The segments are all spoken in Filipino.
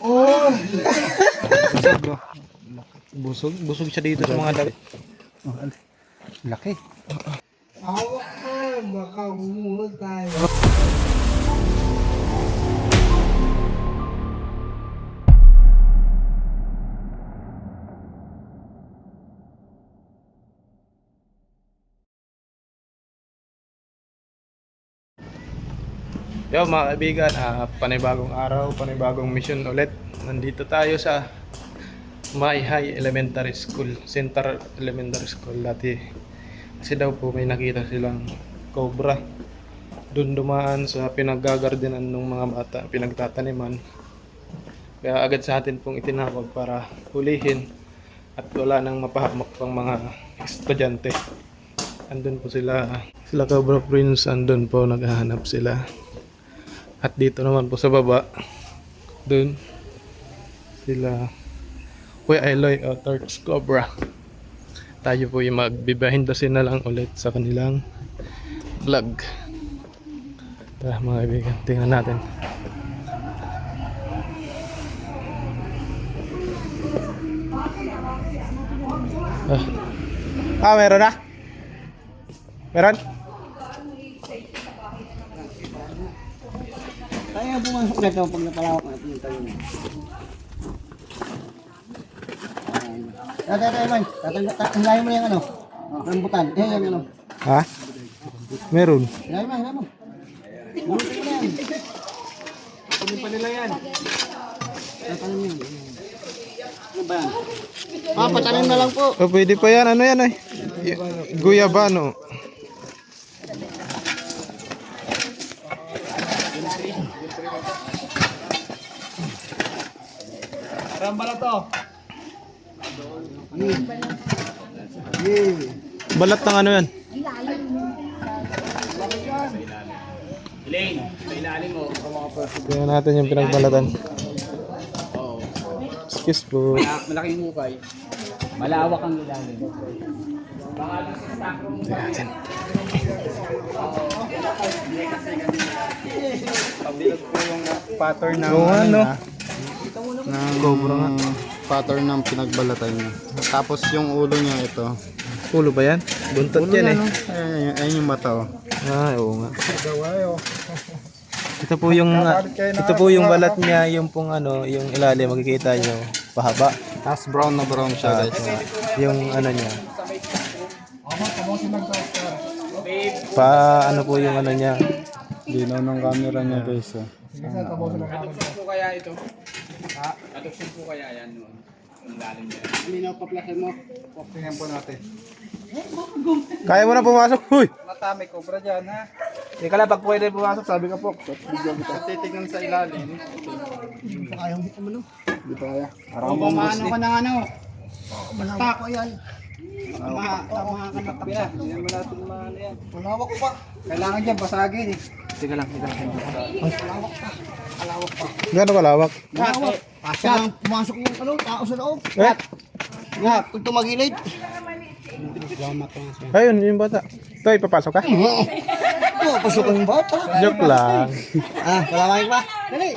Oh! Busog siya dito sa mga damit. Oh, laki. Hawak ka, baka bumuhod tayo. Yo mga kaibigan, panibagong araw, panibagong mission ulit. Nandito tayo sa My High Elementary School, Center Elementary School dati. Kasi daw po may nakita silang cobra doon dumaan sa pinaggagardenan ng mga bata, pinagtataniman. Kaya agad sa atin pong itinawag para hulihin at wala nang mapahamak pang mga estudyante. Andun po sila Cobra Prince, andun po naghahanap sila. At dito naman po sa baba, dun sila Kuya Eloy o Torch Cobra. Tayo po yung magbibahindasin na lang ulit sa kanilang vlog. Tara mga kaibigan, tingnan natin. Meron na? Meron? Kaya pumasok na ito pag napalawak na ito yung tayo na. Hilahin mo na yung ano, rambutan. Yung ano. Ha? Meron. Hilahin mo. Bunutin mo na yan. Kunin pa nila yan. Patalim mo yan. Ano ba yan? Patalim na lang po. Oh, pwede pa yan. Ano yan ay? Guyabano. Ramba na to. Balat ng ano yan? Elaine, sa ilalim mo. Tingnan natin yung pinagbalatan. Oo. Excuse po. Malaking hukay. Malawak ang ilalim. Baka doon sa stock room. Tingnan natin. Pabilog po yung pattern ng Oo, ano? ng Cobra nga. pattern ng pinagbalatan niya. Tapos yung ulo niya ito. Ulo ba yan? Buntot yan eh. Ayun yung mata oh. Oo nga. Ito po yung balat niya, yung pong ano, yung ilalim makikita nyo, pahaba. Tapos brown na brown siya guys. Yung ano niya. Ano po yung ano niya? Dinaw ng camera niya guys. Katuksin po kaya ito? Ha? Katuksin po kaya yan noon? Ang lalim niya. Linaw pa plahin mo. Tingnan po natin. Kaya mo na pumasok. Huy! Matami cobra dyan ha. Teka lang, pag pwede pumasok, sabi ka po. Titignan sa ilalim. Ayaw mo kumano. Di pa kaya. Kung pamano ka ng ano, basta ko yan. Tama ka na tapos. Hindi mo natin maano yan. Malawak ko pa. Kailangan dyan basagin eh. Teka lang. Malawak pa. Gano'ng kalawak? Malawak. Kaya pumasok yung ano, tao sa loob. Eh, Nga, kung tumagilid. ayun, yung bata. Ito, ipapasok ka? Oo, pasok yung bata. Joke lang. Kalawak pa. Dali.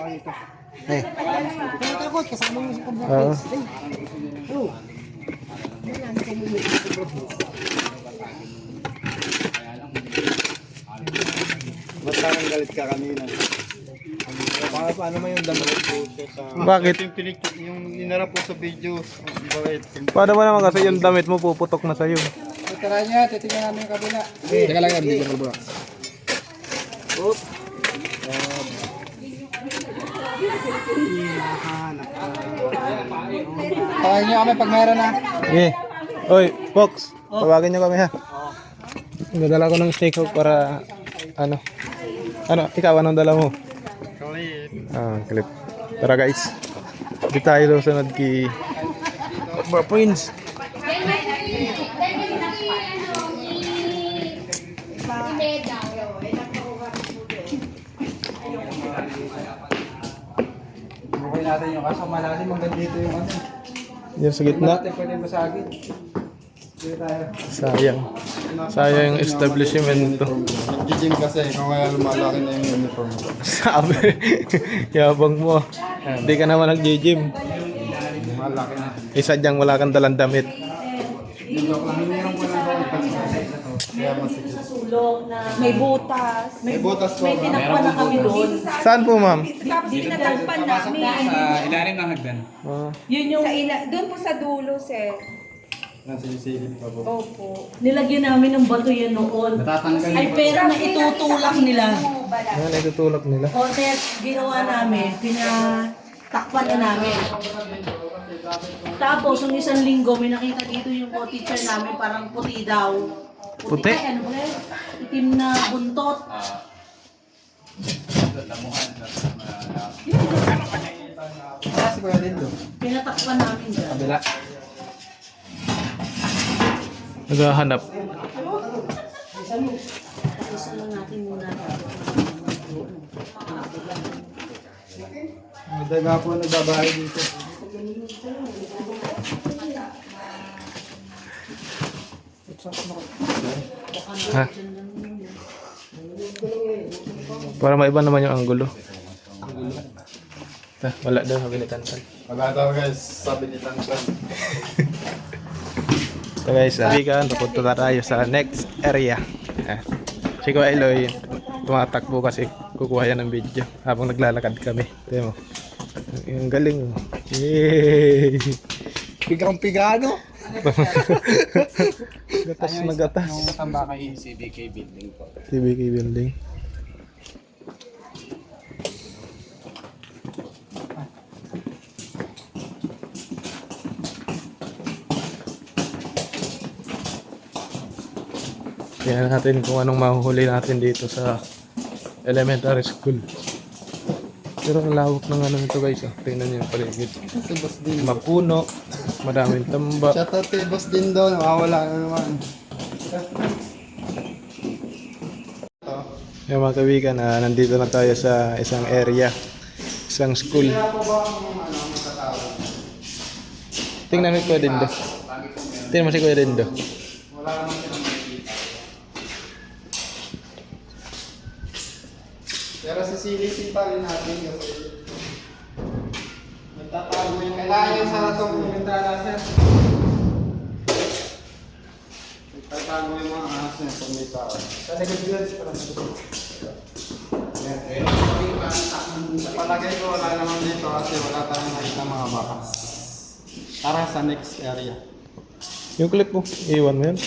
Eh. Kaya takot, kasama mo sa Oo. kumbakas. Oo. Ba't parang galit ka kanina? Paano mo yung damit po sa... Bakit? Yung inarap po sa video. Bakit? Paano mo naman kasi yung damit mo puputok na sa'yo? Tara niya, titignan namin yung kabila. Teka lang yan, hindi ko ba? Oop. Tawagin niyo kami pag meron na. Okay. Oy, Fox. Tawagin nyo kami ha. Dadala ko ng steak hook para ano? Ano? Ikaw, anong dala mo? Clip. Tara guys. Di tayo sunod kay Cobra Prince. Bukuin natin yung kaso malalim hanggang dito yung ano. Yan sa gitna. Natin pwede masagin. Dito tayo. Sayang. Sayang yung establishment nito. Nag-gym kasi kung kaya lumalaki na yung uniform. Sabi. Yabang mo. Hindi ka naman nag-gym. Malaki na. Isa diyang wala kang dalang damit. Kaya masikip. Sa sulok na may butas. May butas po May ba? tinakpan na kami doon. Saan po, ma'am? Tapos pinatagpan namin. Sa ilalim ng hagdan. Yun yung Doon po sa dulo, sir. Nasisilip pa po. Opo. nilagyan namin ng bato yan noon. Natatanggal Ay pera na itutulak nila. Ayan, itutulak nila. O ginawa namin, pinatakpan na namin. Tapos, yung isang linggo, may nakita dito yung co-teacher namin, parang puti daw. Puti? Ay, ano ba yun? Itim na buntot. Kasi kuya din doon. Pinatakpan namin dyan. Kabila. Naghahanap. Tapos lang natin muna. May daga po nagbabahay dito. Ha? Para maiba naman yung anggulo. Wala daw, habilitan ka. Wala daw guys, sabi ni Tansan. So guys, bigan, papunta na tayo sa next area. Si Kuya Eloy, tumatakbo kasi kukuha yan ng video habang naglalakad kami. Tignan mo. Yung galing. Yay! Pigang-pigano. Gatas na gatas. Yung tambakay CBK building po. CBK building. Tingnan natin kung anong mahuhuli natin dito sa elementary school. Pero ang lawak ng ano nito guys. Tingnan niyo yung paligid. Si Boss din. Mapuno, madaming tamba. Shoutout kay Boss din daw, nawawala na naman. Yung mga kaibigan, nandito na tayo sa isang area, isang school. Tingnan mo si Kuya Dindo. Tingnan mo si Kuya Dindo. Pero sisilipin pa rin natin kasi nagtatago yung kailangan yung sa itong bintana sir. Nagtatago yung mga ahas niya pag may tao. Sa negatives pa lang. Sa palagay ko wala naman dito kasi wala tayong nakita mga bakas. Tara sa next area. Yung clip mo, iwan mo yun.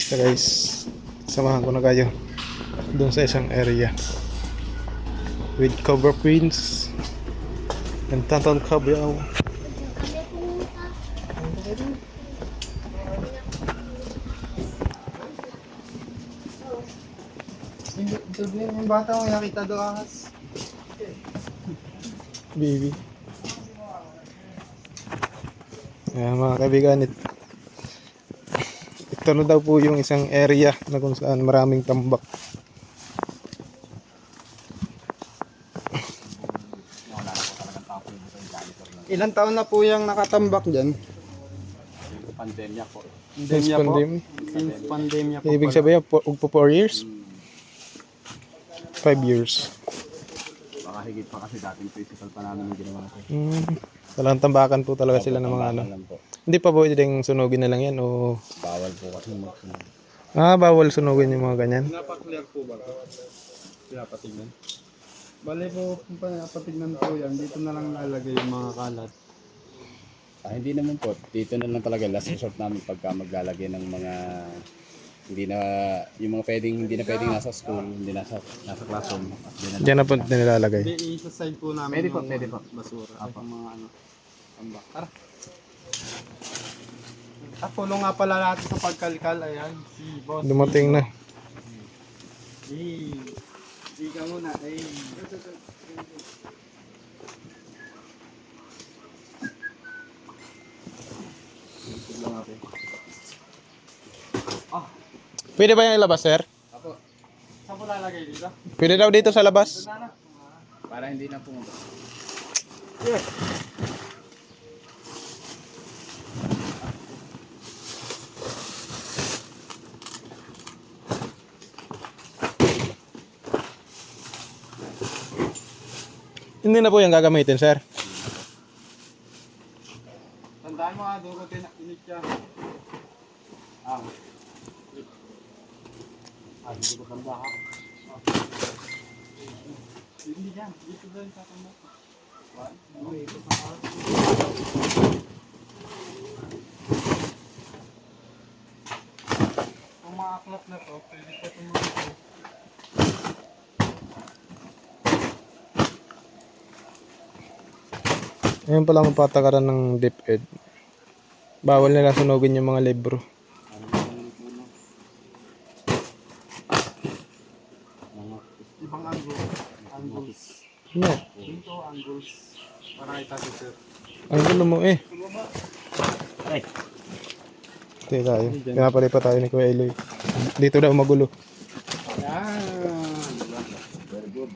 So guys, samahan ko na kayo doon sa isang area with Cobra Prince and Tantan Cabral. Sabihin yung bata mo nakita doon ahas. Baby. Ayan mga kaibigan, ito na daw po yung isang area na kung saan maraming tambak. Ilang taon na po yung nakatambak dyan? Pandemya po. Since Pandemya po. pandemic. Since pandemya po. Ibig pala. sabihin, ugpo 4 years? 5 years. Baka higit pa kasi dating physical pa namin yung ginawa ko. Talagang tambakan po talaga sila ng mga ano. Alam po. Hindi pa po pwedeng sunugin na lang yan o... Bawal po kasi magsunod. bawal sunugin yung mga ganyan. Pinapa-clear po ba ito? Pinapatignan? Bale po, kung pinapatignan po yan, dito na lang lalagay yung mga kalat. Hindi naman po. Dito na lang talaga last resort namin pagka maglalagay ng mga hindi na yung mga hindi na pwedeng nasa school, hindi nasa classroom. Diyan na po nilalagay. Hindi, isa-side po namin Pwede po, yung pwede po. basura. At yung mga ano, tambak. Tara. Tulong nga pala natin sa pagkalkal, ayan, si Boss. Dumating na. Ika muna, Pwede ba yung ilabas, sir? Saan po lalagay dito? Pwede daw dito sa labas. Para hindi na pumunta. Hindi na po yung gagamitin, sir. Tandaan mo doon ko tinakilip siya. Hindi ko tanda ha. Hindi yan, dito doon sa tanda. Kung maaklap na to, pwede pa tumulong. Ngayon pa lang ang patakaran ng DepEd. Bawal nila sunugin yung mga libro. Ibang angles. No. Dito angles. Para kita si sir. Ang gulo mo eh. Hindi tayo. Pinapalay pa tayo ni Kuya Eloy. Dito daw magulo. Yan. Very good.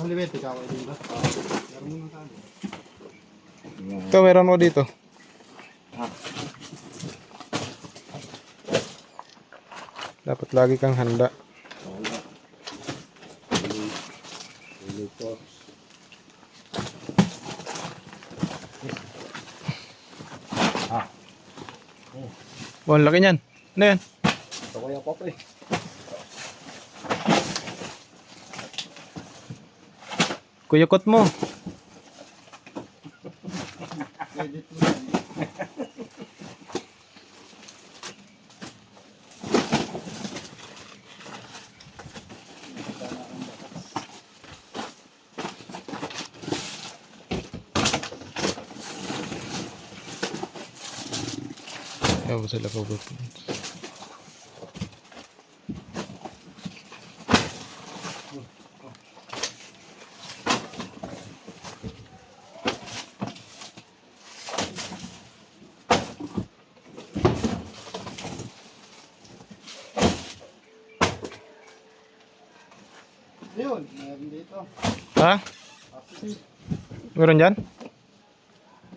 Kaliwet, ikaw ay dito. Meron mo na tayo. Ito, meron mo dito. Dapat lagi kang handa. Oh, ang laki niyan. Ano yan? Ito ko yung pop eh. Kuyukot mo. Ayaw ko sila kugot. Ayun, meron dito. Ha? Positive. Meron dyan?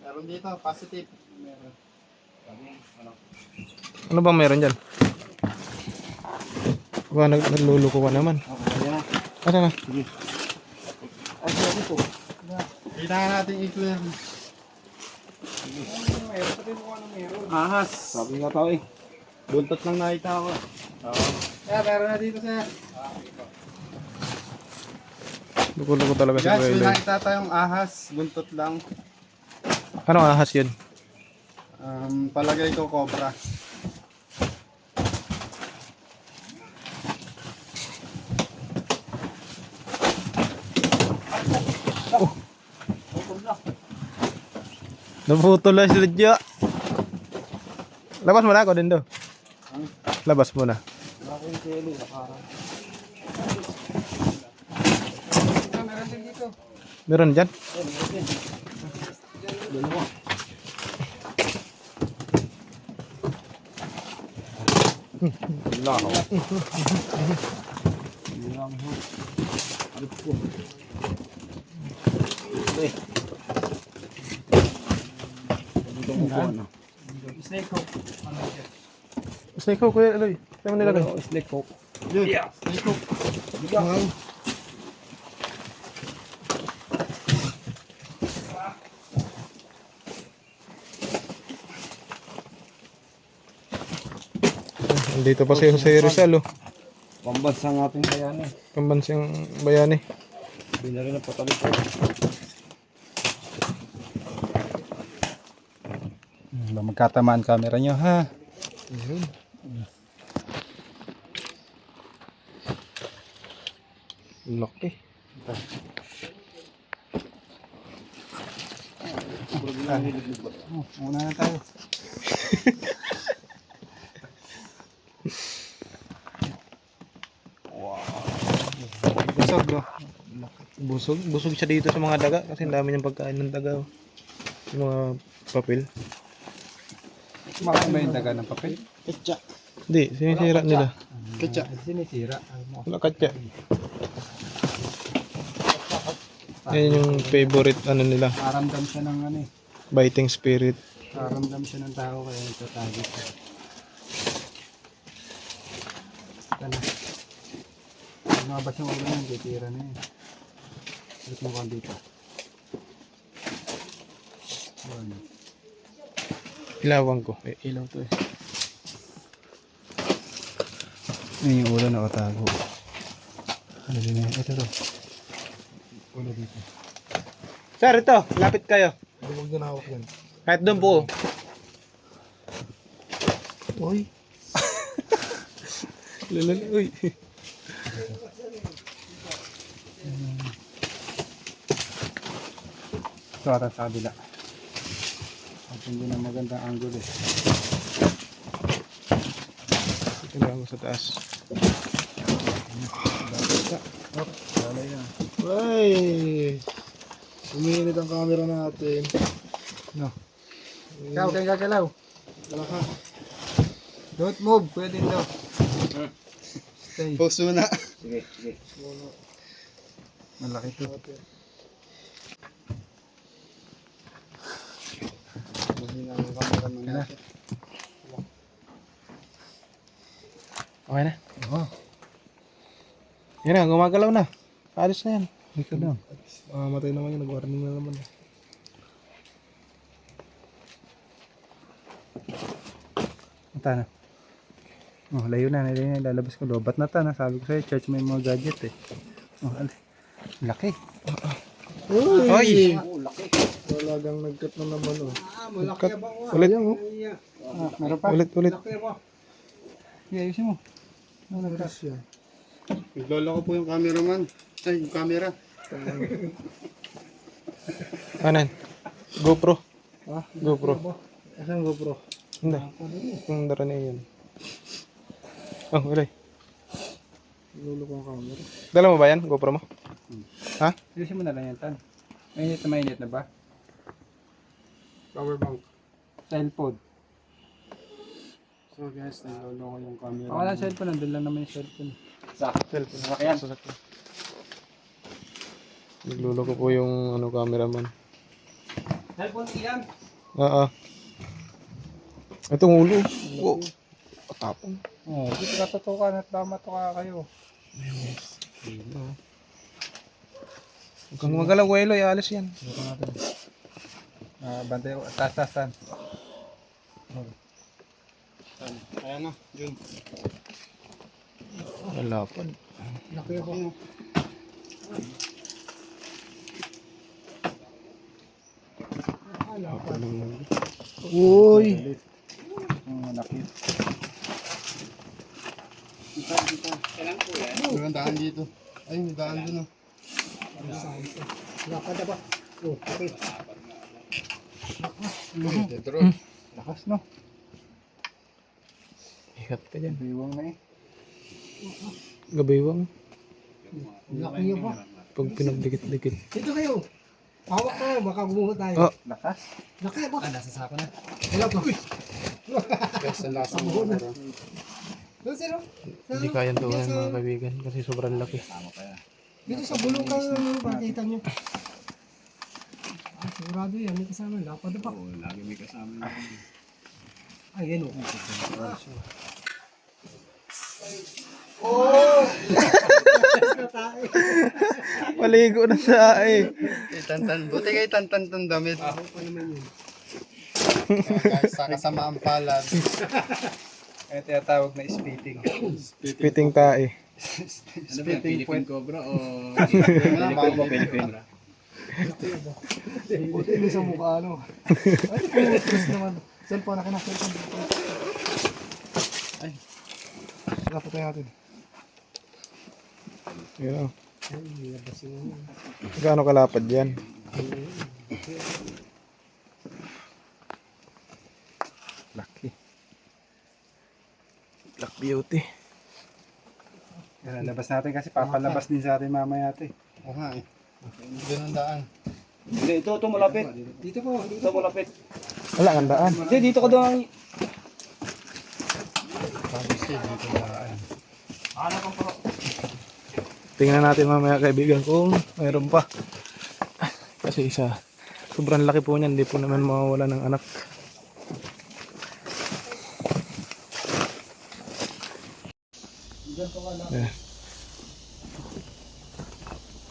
Meron dito, positive. Meron. Ano bang meron dyan? Nagluluko ka naman. Ano na? Kailangan natin i-clear. Ahas. Sabi nga tao eh. Buntot lang nakita ko. Kaya meron na dito sir. Luko-luko talaga si Guys, Kuya may Eloy. nakita tayong ahas. Buntot lang. Anong ahas yun? Palagay ko cobra. Naputol na si Lidya. Labas mo na ako din do. Labas mo na. Meron dyan? Snake hook, Kuya Eloy. Saan mo nilagay? Snake hook. Yun. Snake hook. Wow. Andito pa si Jose Rizal, oh. Pambansang ating bayani. Pambansang bayani. Binari na patalit ko. Magkatamaan camera nyo ha. Laki. Muna na tayo. Busog, no? Busog. Busog siya dito sa mga daga kasi ang dami niyang pagkain ng daga, oh. Yung mga papel. Kumakain ba yung daga ng papel? Ketcha. Hindi, sinisira nila. Ketcha. Wala katya. Yan yung favorite ano nila, Maramdam siya ng ano eh. biting spirit. Karamdam siya ng tao kaya nagtatago siya. Ito na. Pag mabas yung ulo yan, titira na yun. Ulit mo kang dito. Ano? Ilawan ko. Ilaw to eh. Yun yung ulo nakatago. Ano din yan? Ito to. Ulo dito. Sir, ito. Lapit kayo. Huwag na hawak yan. Kahit doon po. Uy! Lalala. Uy. Ito ata sa kabila. At hindi na magandang angle eh. Tingnan mo sa taas. Wala yan. Ay! Umiinit ang camera natin. No. Ikaw, kaya gagalaw. Wala ka. Don't move. Pwede daw. Stay. Post mo na. Sige, sige. Malaki to. Mahina ang camera ng Kaya na. Okay na. Oo. Yan na, gumagalaw na. Alis na yan. Ito daw. Matay naman yun. Nag-warning na naman. Ito na. Oh, layo na. Lalabas ko. Lobat na ta. Sabi ko sa'yo, church may mga gadget eh. Oh, laki. Oy! Talagang nag-cut na naman. Oh. Ulit. Meron pa? Ulit, ulit. Yeah, ayusin mo. Nag-cut siya. Naglolo ko po yung cameraman. Ay, yung camera. Kanan. GoPro. Ha? GoPro. Asan GoPro? Hindi. Kung dara na yun. Oh, ulay. Lulo ko ang camera. Dala mo ba yan? GoPro mo? Ha? Ayusin mo na lang yan, Tan. Mainit na ba? Power bank. Cellphone. So guys, naglolo ko yung camera. Wala cellphone. Nandun lang naman yung cellphone. Cellphone. Sasakyan. Naglulo ko po yung cameraman. Cellphone ilan? Oo. Itong ulo. Oh. Patapon. Oh, dito katutukan at matuka kayo. Huwag kang magalaw, Welo. Ialis yan. Dito natin. Bantay ko. Tas, Tan. Ayan na, Jun. Wala pa. Laki ako. Uy! Laki. May daan dito. Ay, may daan dun. Lakas, no? Ikat ka dyan. Biwang na eh. Gabaywang. Laki niyo po. Pag pinagdikit-dikit. Dito kayo. Hawak tayo, baka bumuha tayo. Oh. Lakas. Laki po. Nasa sako na. Wala po. Guys, ang lasa mo. Doon sino? Hindi kayang tuwan mga kaibigan kasi sobrang laki. Dito sa bulong ka pakita niyo. Ah, sigurado yan. May kasama. Lapad na pa. Lagi may kasama. Ay, yan o. Maligo na sa Tantan. Buti kayo tantan damit. Guys, sa kasamaang palad. Ito yung tawag na spitting. Piting tae. Ano ba yan? Philippine Cobra o Philippine. Buti hindi sa mukha, ano. Ay, putos naman. Cellphone, akin na, cellphone. Ay. Dapat tayo natin. Yun o. Gaano kalapad yan? Laki. Black beauty. Yan, labas natin kasi papalabas din sa atin mamaya ito eh. Oo nga eh. Doon ang daan. Dito malapit. Dito po. Dito malapit. Wala kang daan. Hindi, dito ka doon. Tingnan natin mamaya kaibigan kung mayroon pa. Kasi sobrang laki po niyan. Hindi po naman mawawala ng anak. Yeah.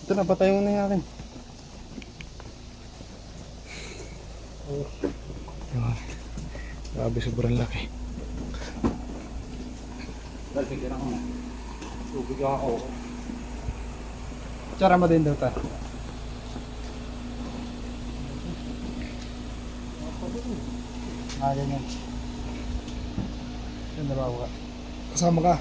Ito na, patay mo na yung akin. Grabe, sobrang laki. Tsara mo din daw ta. Ganyan. Yan, nabawa ka. Kasama ka.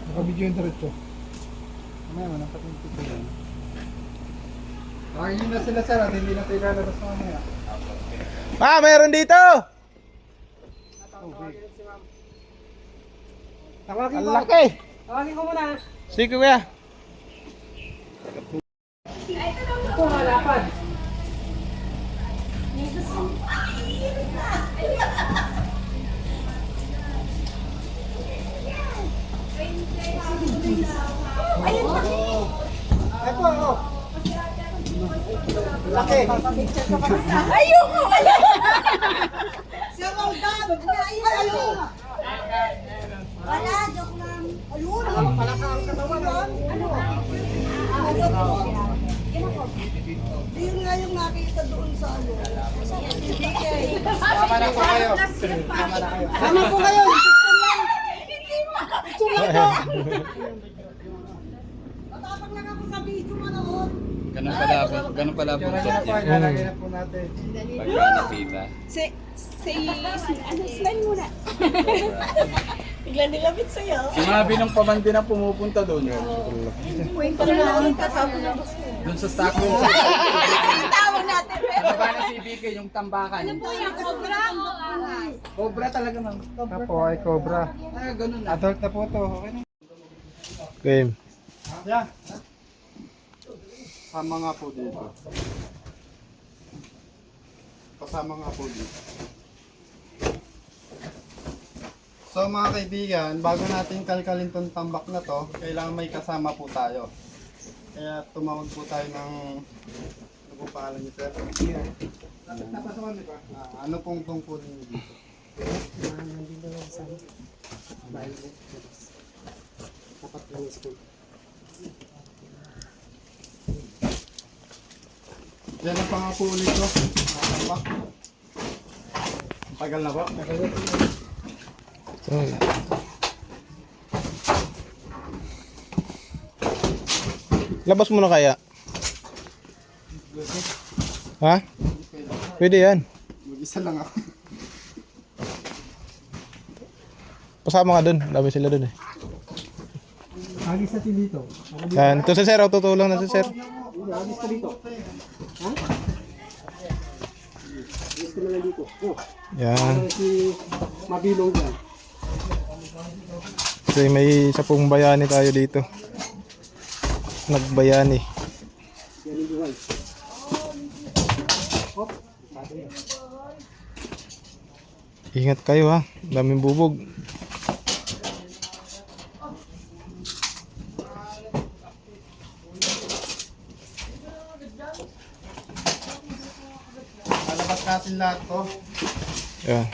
Nakabidyo yung diretso. Mamaya mo, napatintik ko yan. Yun na sila sir, at hindi na tayo lalabas mamaya. Ah, mayroon dito! Ang laki! Sige kuya. Ito, oh! Laki! Ayoko! Siya kang dami! Ayoko! Wala, joke lang. Ayun! Palakang katawan lang. Ano? Yun nga yung nakita doon sa ano. Tama na po kayo. Tama na kayo. Tama po kayo. Matapang lang ako sa video manood. Ganun pala Yun na buntot po, niya. ilalagay na po natin. Pagka nakita. Slime muna. Bigla nilapit sa'yo. Sinabi ng pamangkin na pumupunta doon. Kwento na lang kasama na gusto. Doon sa stock room. Tawag natin. Ano ba na si BK yung tambakan? Sobra mo. Cobra talaga ma'am. Ito po ay cobra. Ah, ganun na. Adult na po to. Okay na. Game. Yeah. Kasama nga po dito. Kasama nga po dito. So mga kaibigan, bago natin kalkalin tong tambak na to, kailangan may kasama po tayo. Kaya tumawag po tayo ng ano po pangalan niyo sir? Ano pong tungkulin niyo dito? Yan ang pangako ulit ko. Tambak. Tagal na po. Labas mo na kaya? Ha? Pwede yan. Mag-isa lang ako. Pasama ka dun. Dami sila dun eh. Agis natin dito. Yan. Ito si sir. O, tutulong na si sir. Agis ka dito. Ha? Agis ka na dito. Oh, Yan. si Mabilong dyan. Kasi may isa pong bayani tayo dito. Nagbayani. Yan yung buhay. Ingat kayo ha. Daming bubog. Lalabas natin lahat to. Yan.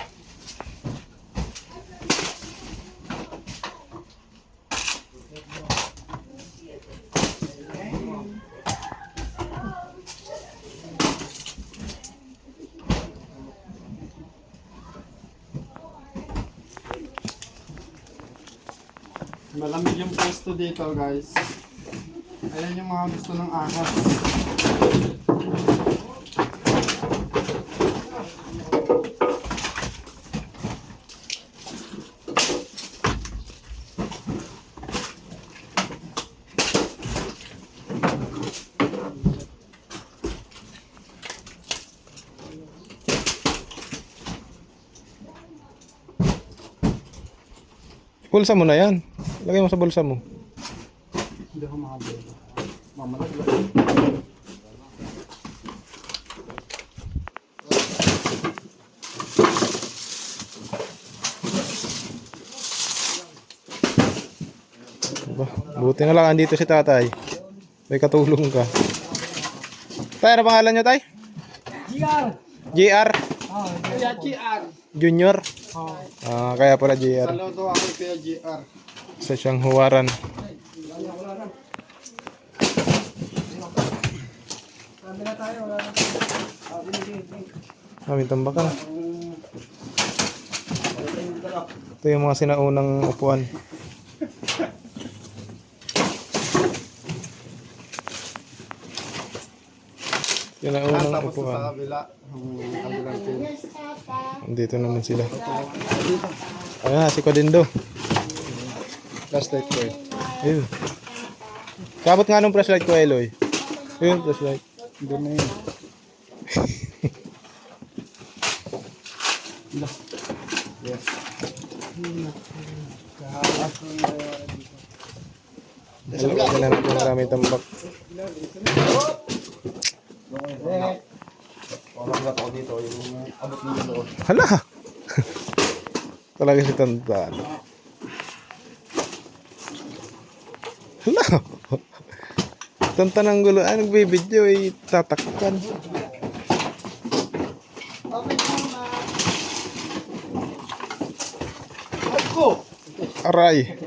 Malamig yung pwesto dito guys. Ayan yung mga gusto ng ahas. Bulsa mo na yan. Lagay mo sa bulsa mo. Hindi ako makabili. Mamalag. Buti na lang andito si tatay. May katulong ka. Tay, ano pangalan nyo, Tay? GR. JR Oh, Kuya GR. Junior. Oh. Kaya pala JR. Saludo ako kay GR. Sa siyang huwaran. Sabi na tayo. Wala na. Aming tambakan. Ito yung mga sinaunang upuan. Sinaunang Tapos sa upuan. kabila. Ang kabilang team. Dito naman sila. Ayan na, si Kodindo. Flashlight ko eh. Ayun. Kabot nga nung flashlight ko, Eloy. Ayun, flashlight. Doon na yun. Yes. Dala na po maraming tambak. Hala! Talaga si Tantan. Hala! Tantan ang gulo. Ay, nagbibideo ay tatakpan. Aray!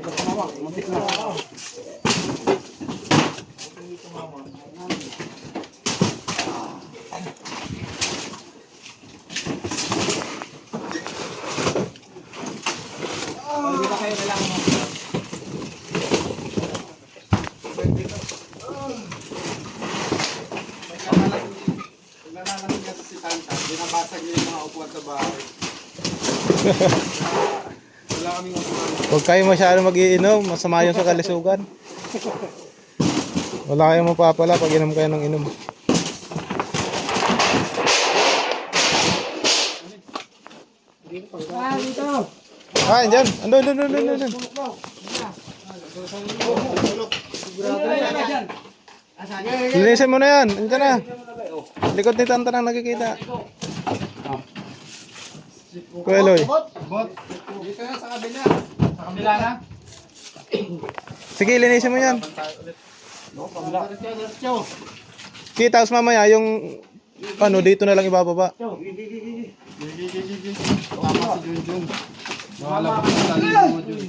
Nalalamig kasi si Tanta. Binabasag niya yung mga upuan sa bahay. Wala kaming upuan. Huwag kayo masyado mag-iinom. Masama yun sa kalisugan. Wala kayong mapapala pag inom kayo ng inom. Dito. Ah, andyan. Andun. Linisin mo na yan. Andyan na. Likod ni Tantan ang nakikita. Kuya Eloy. Bot, dito na sa kabila. Sa kabila na. Sige, linisin mo yan. Diretso. Kita, tapos mamaya yung ano, dito na lang ibababa. Tama si Junjun. Bahala pa sa talino mo, Jun.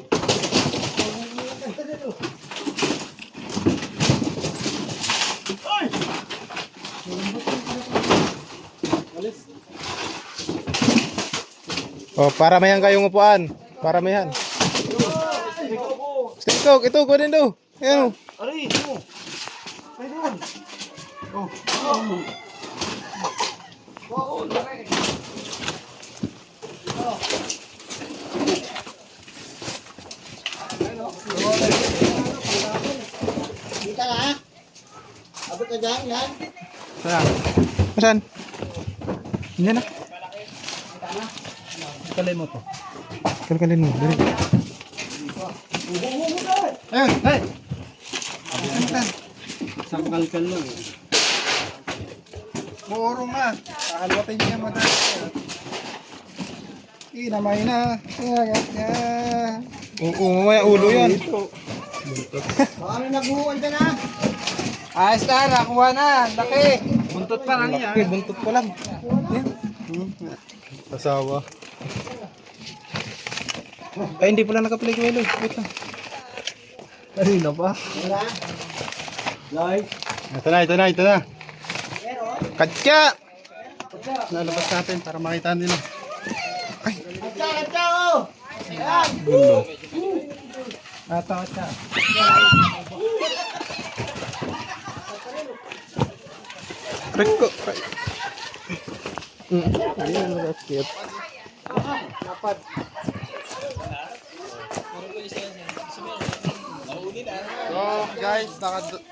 Oh, para mayan kayong upuan. Para mayan. Ito, kunin daw. Ayan. Dito na. Abot ka dyan, yan. Saan? Yan na. Kalay mo to. Kalkalin mo. Dali. Ayun, hey! Isang kalkal lang. Muurong na. Kakalwatin niya madali. Inamay na. Oo, mamaya ulo yan. Baka may naghuhuan ka na. Ayos na, nakuha na. Laki. Buntot pa lang yan. Buntot pa lang. Asawa. Ay, hindi pala nakaplay ko, Eloy. Wait lang. Kanina pa. Wala. Like. Ito na. Katya! Lalabas natin para makita nila. Atsa, oh. Ayan. Atsa. Reko. Ayan, nakakit. So guys,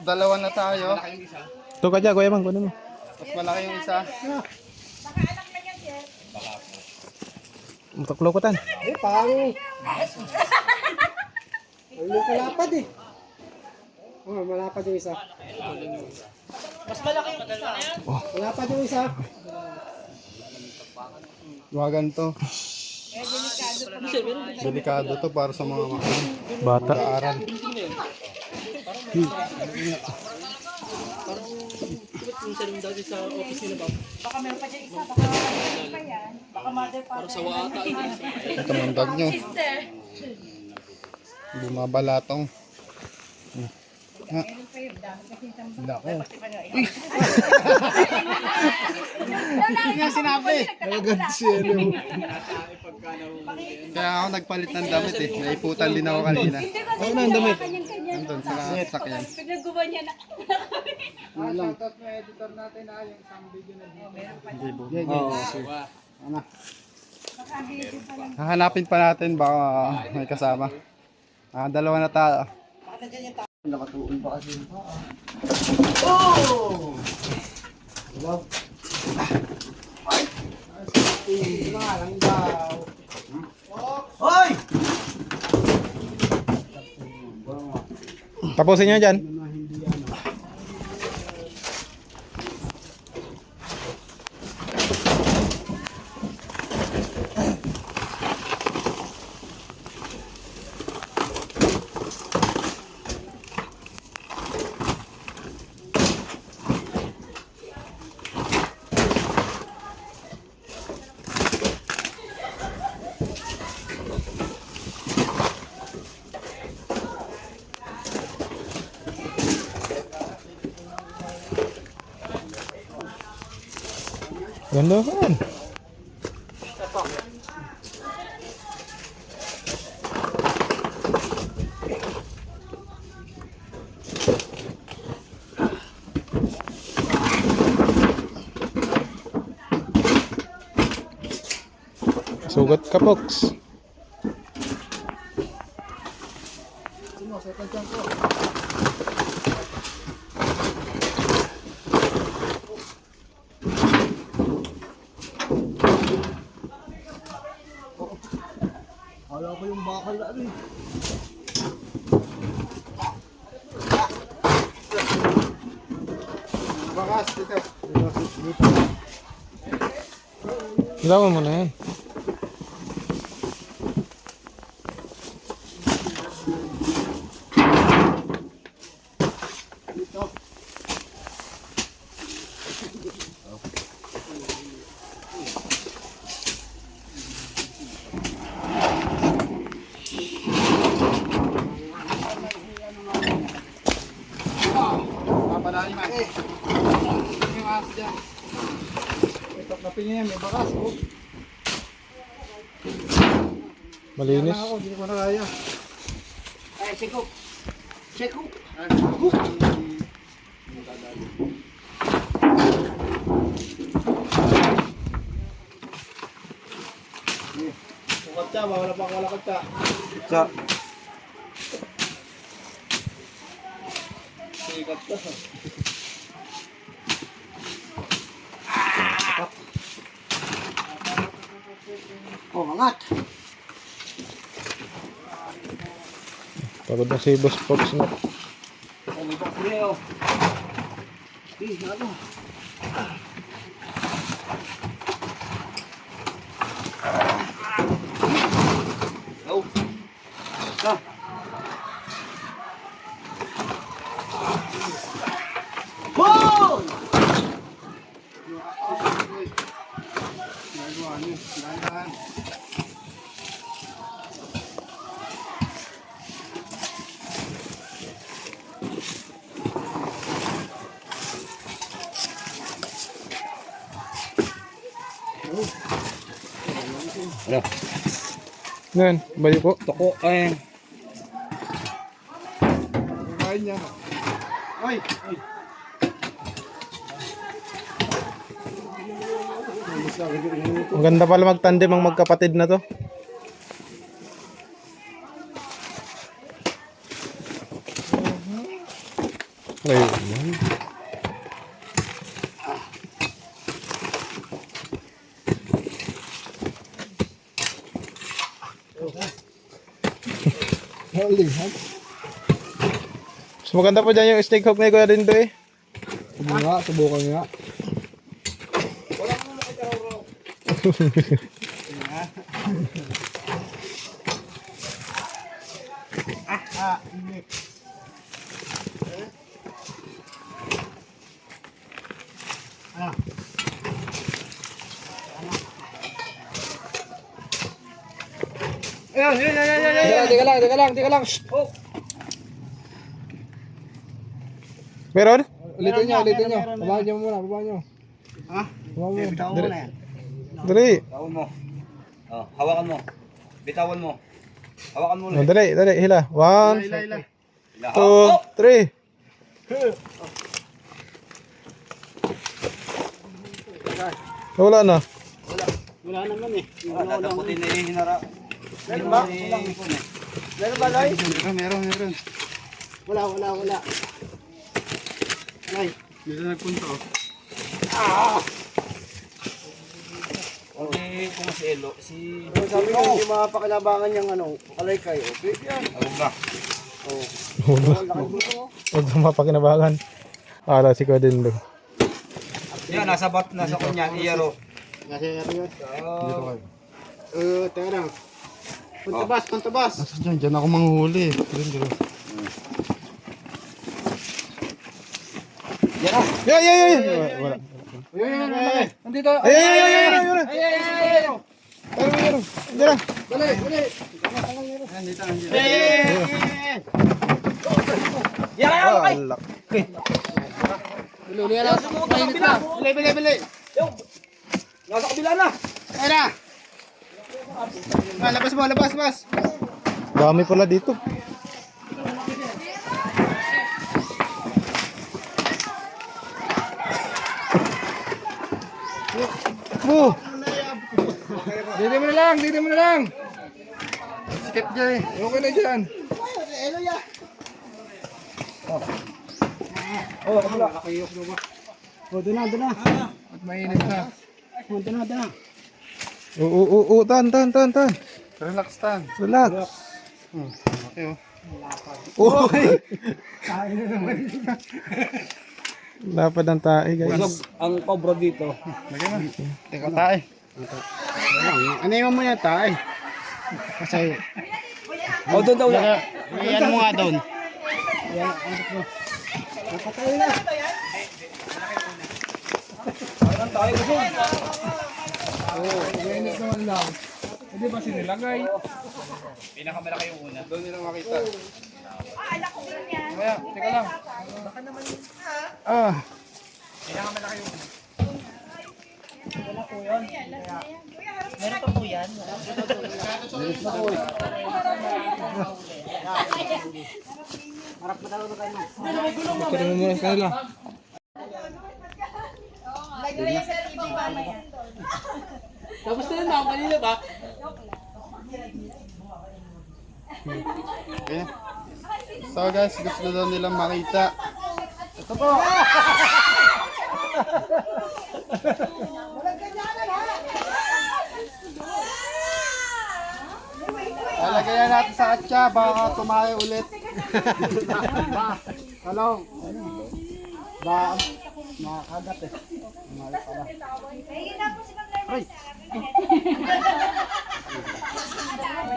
dalawa na tayo. Ito ka dyan, Kuya Mang, kunin mo. Mas malaki yung isa. Mataklokotan. Pang. Ay, malapad eh. Oh, malapad yung isa. Mas malaki yung isa. Malapad yung isa. Wagan to. Delikado to para sa mga Bata. mag-aaral. Baka meron pa dyan isa, baka pa yan. Baka mother pa. Para sa wata. Ito ang dog nyo. Bumabalatong. Ha? Lako. Hindi nga sinabi. Kaya ako nagpalit ng damit eh. Naiputan din ako kanina. Ano na ang damit? Nandun sa sakyan. Pinagguban niya na. Hahanapin pa natin baka may kasama. Dalawa na tayo. Nakatuon pa kasi. Tapusin nyo dyan. Ganda kan? Sugat ka, Pox. Wala ko yung bakal na ano eh. Bakas dito. Lawan mo na yan. Papadali man. Yung aso dyan. Ito kapin niya may bakas. Oh. Malinis. Ako, hindi ko na kaya. Ay, siko. Siko. Kukat siya, wala pa wala ka. Sa. Sikat ka. Oh, mangat. Pagod na si Boss Pox na. Oh, may bakuli oh. Ano? Oh. Sa. Boom! Nagawa niyo. Dahan-dahan. Ano? Yan, balik ko. Toko, ay. Kain niya. Oy! Oy! Maganda pala magtandem ang magkapatid na to. Ayun. Mas maganda po dyan yung snake hook ni Kuya Dindo eh. Subukan nga. Teka lang. Shh. Meron? Ulitin nyo. Babaan nyo muna, Ha? Babaan mo. Dali. Bitawan mo. Oh, hawakan mo. Bitawan mo. Hawakan mo Oh, dali. Hila. 1, Ila. 2, 3. Wala na. Wala naman eh. Daputin na hinara. Meron ba? Meron ba, Loy? Meron. Wala. Loy. Dito nagpunta oh. Okay, kung si Elo, si... Sabi ko, hindi mapakinabangan yung kalay kayo. Pwede yan. Awag na. Huwag na mapakinabangan. Ala si Kuya Yan, nasa kanya, iyaro. Nasa area yun. Dito kayo. Teka lang. Puntabas. Nasa dyan ako manghuli. Dito. Yan. Wala. Nandito. Ayun. Diyan. Dali. Nandito. Wala. Luli na. Mainit na. Bili. Nasa kabila na. Ayun na. Labas. Dami pala dito. Bu. Dito mo na lang. Skip dyan eh. Okay na dyan. Kabila. Doon na. At mainit na. Doon na. Tan. Relax tan. Relax. Okay oh. Uy. Lapad ng tae, guys. Ang cobra dito. Lagyan mo. Teka tayo. Ano yung mo yan, tay? Kasi, Oh, doon daw yan. Iyan mo nga doon. mainit naman lang. Hindi ba sinilagay? Pinakamalaki yung una. Doon nila makita. Kaya, teka lang. Ikaw muna sa kanila. Tapos na yun, kanina ba? Okay. So guys, gusto daw nilang makita. Ito po. Lalagayan natin sa katsa, baka tumayo ulit. Talong. Ba, nakagat eh.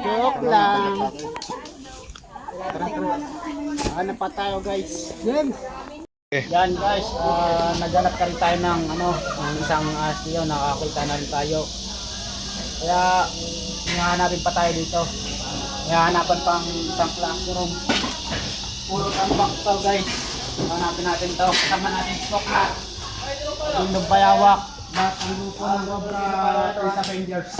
Joke lang. Ano pa tayo guys? Yan guys, naghanap ka rin tayo ng isang STO, nakakita na rin tayo. Kaya hinahanapin pa tayo dito. Hihanapan pang isang classroom. Puro tambak to guys. Hanapin natin to. Kasama natin stock na. Yung bayawak. Ang grupo ng Cobra Trees Avengers.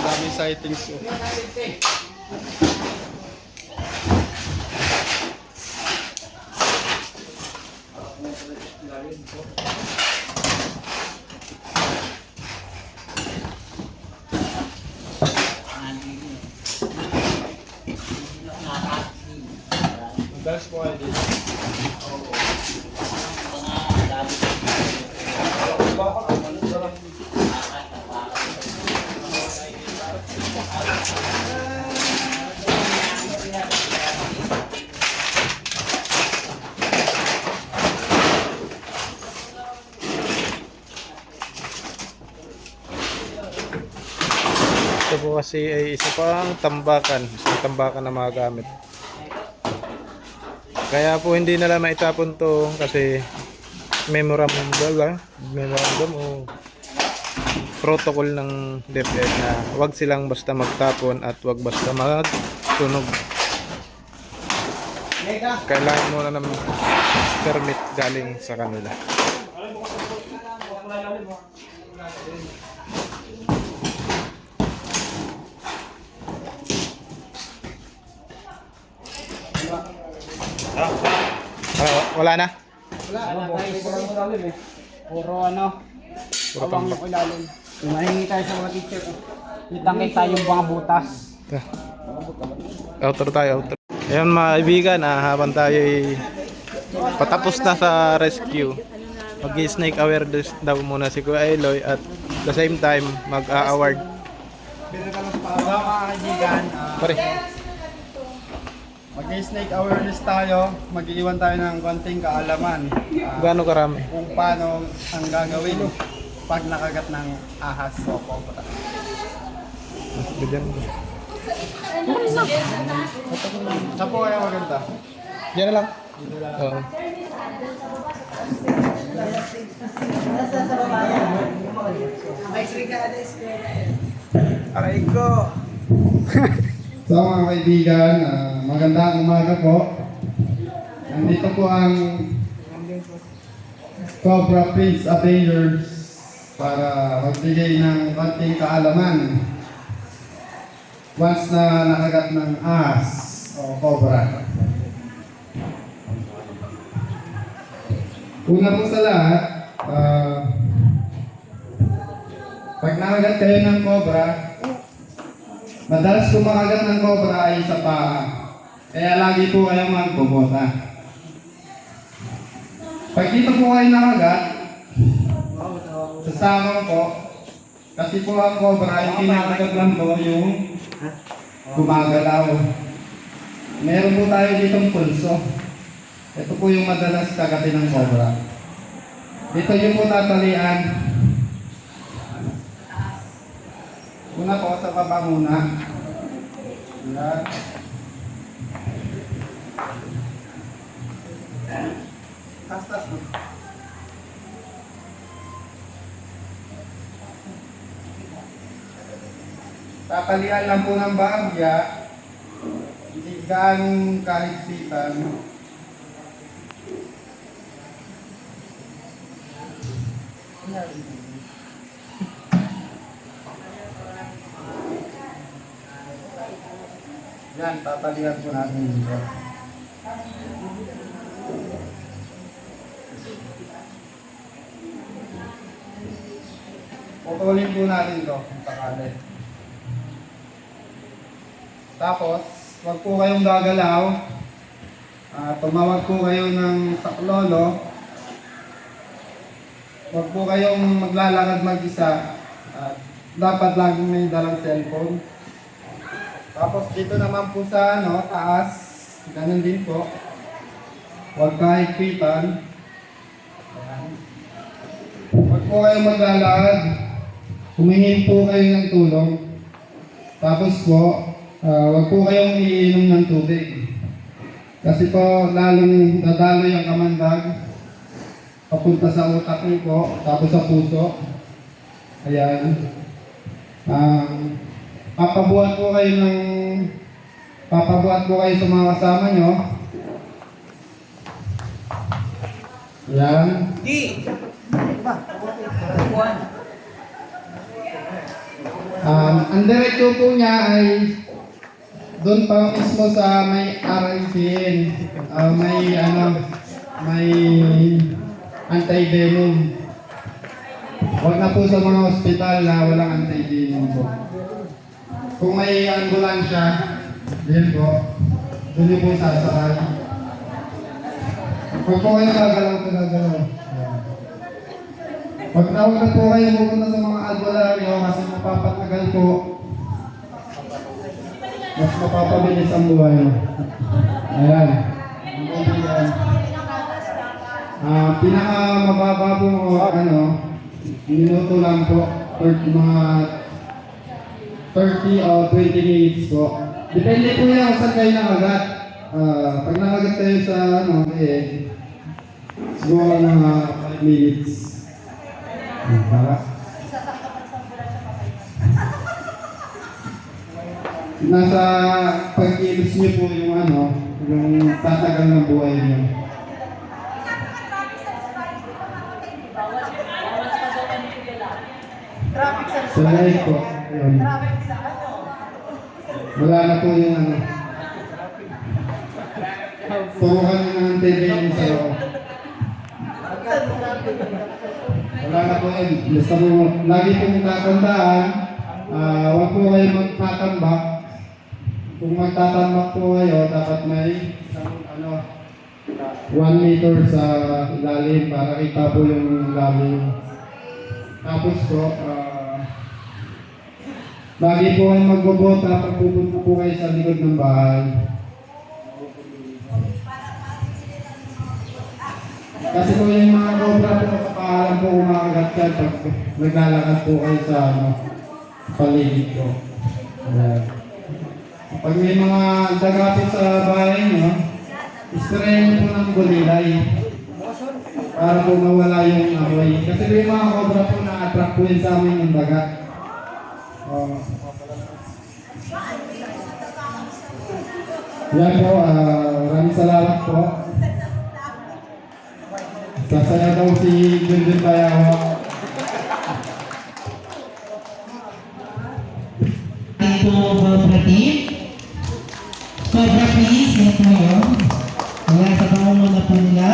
Dami sightings ko. That's why I did. kasi ay isa pang tambakan. Isang tambakan na mga gamit. Kaya po hindi nila maitapon to kasi memorandum o protocol ng DepEd na wag silang basta magtapon at wag basta magsunog. Kailangan muna ng permit galing sa kanila. Wala na? Puro ano, Puro awang tambak. yung ilalim. Mahingi tayo sa mga teacher. Itangkay tayo yung mga butas. Outro tayo, outro. Ayun mga kaibigan, habang tayo patapos na sa rescue, mag-snake awareness daw muna si Kuya Eloy at the same time mag-award. So mga kaibigan, Pare, mag-snake awareness tayo, mag-iwan tayo ng konting kaalaman gaano karami? kung paano ang gagawin pag nakagat ng ahas o cobra. Bigyan mo. Sa po kaya maganda? Yan na lang. Oo. Aray ko! So mga kaibigan, magandang umaga po. Nandito po ang Cobra Prince Avengers para magbigay ng konting kaalaman once na nakagat ng ahas o cobra. Una po sa lahat, pag nakagat kayo ng cobra, madalas kumakagat ng cobra ay sa paa. Kaya lagi po kayong magbubota. Pag dito po kayo nakagat, sa samang po, kasi po ang cobra, yung kinakagat lang po yung gumagalaw. Meron po tayo ditong pulso. Ito po yung madalas kagatin ng cobra. Dito yung po tatalian. Una po sa baba muna. Yan. Tastas mo. Tatalian lang po ng bahagya. Hindi gaanong kahigpitan. Yan, tatalian po natin dito. Putulin po natin ito, kung sakali. Tapos, wag po kayong gagalaw. Tumawag po kayo ng saklolo. Wag po kayong maglalakad mag-isa. Dapat laging may dalang cellphone. Tapos dito naman po sa taas, ganun din po. Huwag kahigpitan. Ayan. Huwag po kayong maglalakad. Humingi po kayo ng tulong. Tapos po, huwag po kayong iinom ng tubig. Kasi po, lalong dadalo yung kamandag papunta sa utak niyo po, tapos sa puso. Ayan. Papabuhat po kayo sa mga kasama nyo. Ayan. Ang diretso po niya ay doon pa mismo sa may RICN. May anti-venom. Huwag na po sa mga ospital na walang anti-venom po. Kung may ambulansya, yan po, doon yung po sasakay. Huwag po kayo gagalaw. Huwag na po kayo pupunta sa mga albularyo kasi mapapatagal po. Mas mapapabilis ang buhay. Ayan. Pinakamababa po minuto lang po for mga 30 o 20 minutes po. Depende po yan kung saan kayo nakagat. Pag nakagat kayo sa siguro mga 5 minutes. Para. Nasa pagkilos niyo po yung tatagal ng buhay niyo. Sa live po. Ayun. Wala na po yung turukan na ng TV yung sa loob. Wala na po yun. Basta po, lagi pong tatandaan, huwag po kayo magtatambak. Kung magtatambak po kayo, dapat may 1 meter sa ilalim para kita po yung ilalim. Tapos po, lagi po kayo magbobota pag pupunta po kayo sa likod ng bahay. Kasi po yung mga cobra po sa paalam po umakagat yan pag naglalakad po kayo sa paligid ko. Pag may mga dagapit sa bahay nyo, isprayan po ng gulilay para po mawala yung amoy. Kasi may mga cobra po na-attract po yun sa amin yung daga. Yan po, maraming salamat po. Sasaya daw si Junjun Bayawa. Ito, Cobra Team. Cobra please, next mo yun. Ayan, sa pangunguna po nila.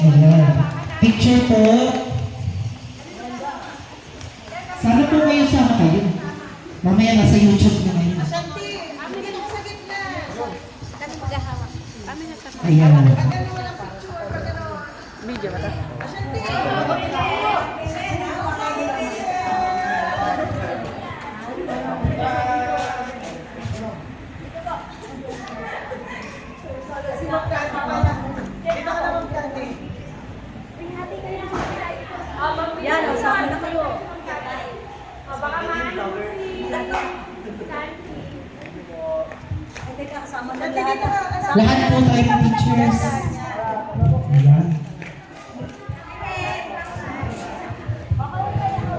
Ayan. Picture po. Sana po kayo sama kayo. Mamaya nasa YouTube na ngayon. Ayan. Yan, sama na kayo. Lahat po tayo ng pictures. Ayan.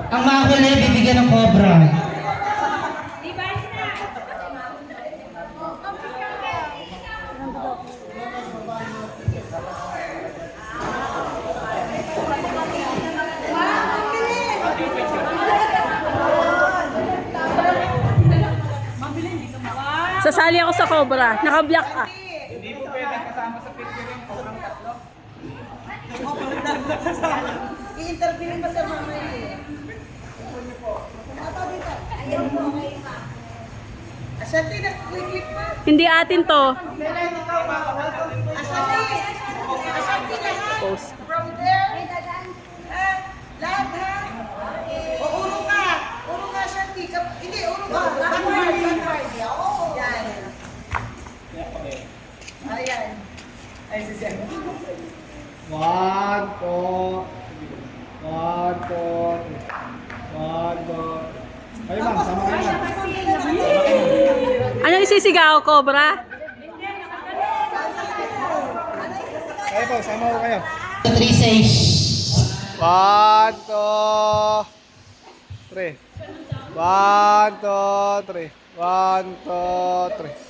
Ang mahuli, bibigyan ng cobra. Sasali ako sa Cobra. Naka-block ka. Hindi po pwedeng kasama sa picture yung sobrang tatlo. I-interview pa sa mama eh. Ayaw po kayo ma. Asante na, click pa. Hindi atin to. Asante lahat. Post. From there. Lahat ha. O uro ka. Uro ka, Asante. Hindi, uro ka. Backward. Oo. Yan. Ayan. Ay, si Sam. One, two. Kayo ma'am, sama kayo ma'am. Ano isisigaw, Cobra? Kayo po, sama ko kayo. 3 says. 1, 2, 3. 1, 2, 3. 1, 2, 3.